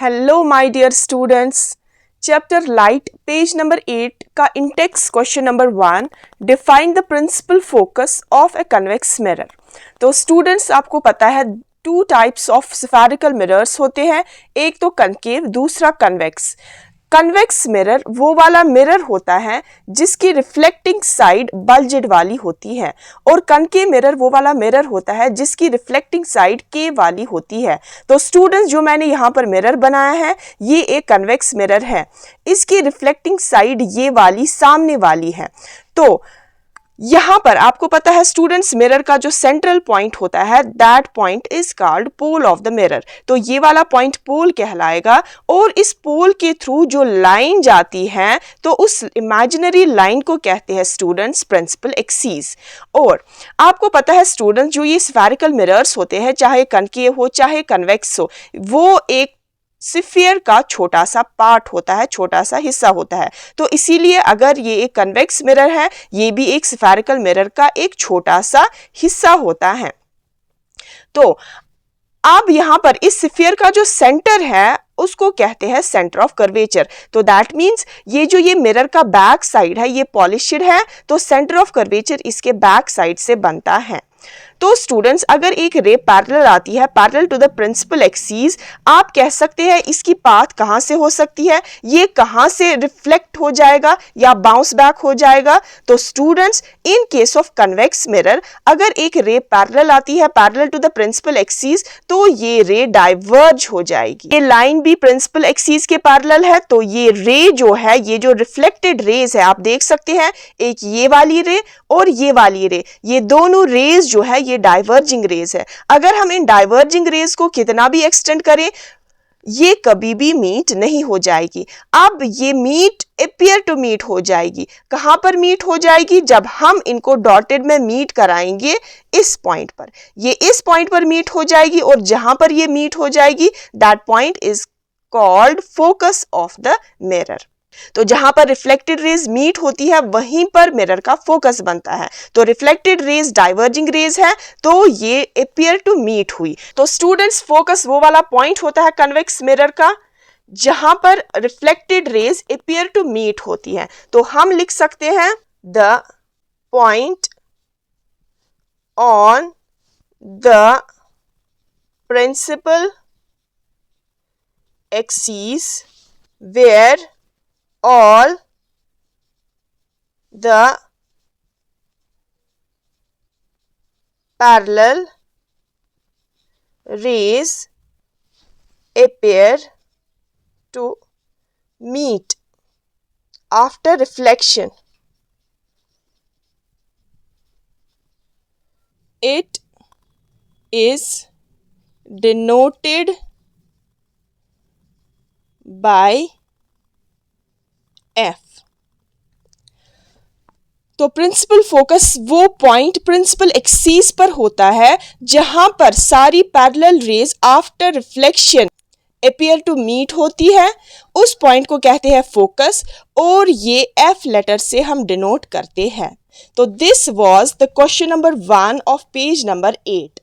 Hello my dear students, chapter light page number 8 का intext question number 1, define the principal focus of a convex mirror. तो students, आपको पता है two types of spherical mirrors होते हैं, एक तो कनकेव, दूसरा कन्वेक्स। कन्वेक्स मिरर वो वाला मिरर होता है जिसकी रिफ्लेक्टिंग साइड बल्जेड वाली होती है, और कनकेव मिरर वो वाला मिरर होता है जिसकी रिफ्लेक्टिंग साइड केव वाली होती है। तो स्टूडेंट्स, जो मैंने यहाँ पर मिरर बनाया है ये एक कन्वेक्स मिरर है, इसकी रिफ्लेक्टिंग साइड ये वाली सामने वाली है। तो यहाँ पर आपको पता है स्टूडेंट्स, मिरर का जो सेंट्रल पॉइंट होता है that point is called pole of the mirror. तो ये वाला पॉइंट पोल कहलाएगा, और इस पोल के थ्रू जो लाइन जाती है तो उस इमेजिनरी लाइन को कहते हैं स्टूडेंट्स प्रिंसिपल एक्सिस। और आपको पता है स्टूडेंट्स, जो ये स्फेरिकल मिरर्स होते हैं, चाहे कनकेव हो चाहे कन्वेक्स हो, वो एक स्फीयर का छोटा सा पार्ट होता है, छोटा सा हिस्सा होता है। तो इसीलिए अगर ये एक कन्वेक्स मिरर है, ये भी एक स्फेरिकल मिरर का एक छोटा सा हिस्सा होता है। तो अब यहाँ पर इस स्फीयर का जो सेंटर है उसको कहते हैं सेंटर ऑफ कर्वेचर। तो दैट मीन्स ये मिरर का बैक साइड है, ये पॉलिश्ड है, तो सेंटर ऑफ कर्वेचर इसके बैक साइड से बनता है। तो स्टूडेंट्स, अगर एक रे पैरेलल आती है, parallel to the principal axis, आप कह सकते हैं इसकी पाथ कहाँ से हो सकती है, ये कहाँ से रिफ्लेक्ट हो जाएगा या बाउंस बैक हो जाएगा। तो students, in case of convex mirror, अगर एक रे पैरेलल आती है parallel to the principal axis, तो ये रे डाइवर्ज हो जाएगी। ये लाइन भी प्रिंसिपल एक्सिस के पैरेलल है, तो ये रे जो है, ये जो रिफ्लेक्टेड रेज है, आप देख सकते हैं एक ये वाली रे और ये वाली रे, ये दोनों रेज जो है ये डाइवर्जिंग रेज है। अगर हम इन डाइवर्जिंग रेज को कितना भी एक्सटेंड करें, ये कभी भी मीट नहीं हो जाएगी। अब ये मीट अपीयर टू मीट हो जाएगी। कहां पर मीट हो जाएगी? जब हम इनको डॉटेड में मीट कराएंगे इस पॉइंट पर, ये इस पॉइंट पर मीट हो जाएगी, और जहां पर ये मीट हो जाएगी that point is called focus of the mirror. तो जहां पर रिफ्लेक्टेड रेज मीट होती है वहीं पर मिरर का फोकस बनता है। तो रिफ्लेक्टेड रेज डाइवर्जिंग रेज है, तो ये अपीयर टू मीट हुई। तो स्टूडेंट्स, फोकस वो वाला पॉइंट होता है कन्वेक्स मिरर का जहां पर reflected rays appear to meet होती है। तो हम लिख सकते हैं the point on the principal axis where all the parallel rays appear to meet after reflection. It is denoted by F। तो प्रिंसिपल फोकस वो पॉइंट प्रिंसिपल एक्सिस पर होता है जहां पर सारी parallel rays after reflection appear to meet होती है, उस पॉइंट को कहते हैं फोकस, और ये F लेटर से हम डिनोट करते हैं। तो this was the question number 1 of page number 8।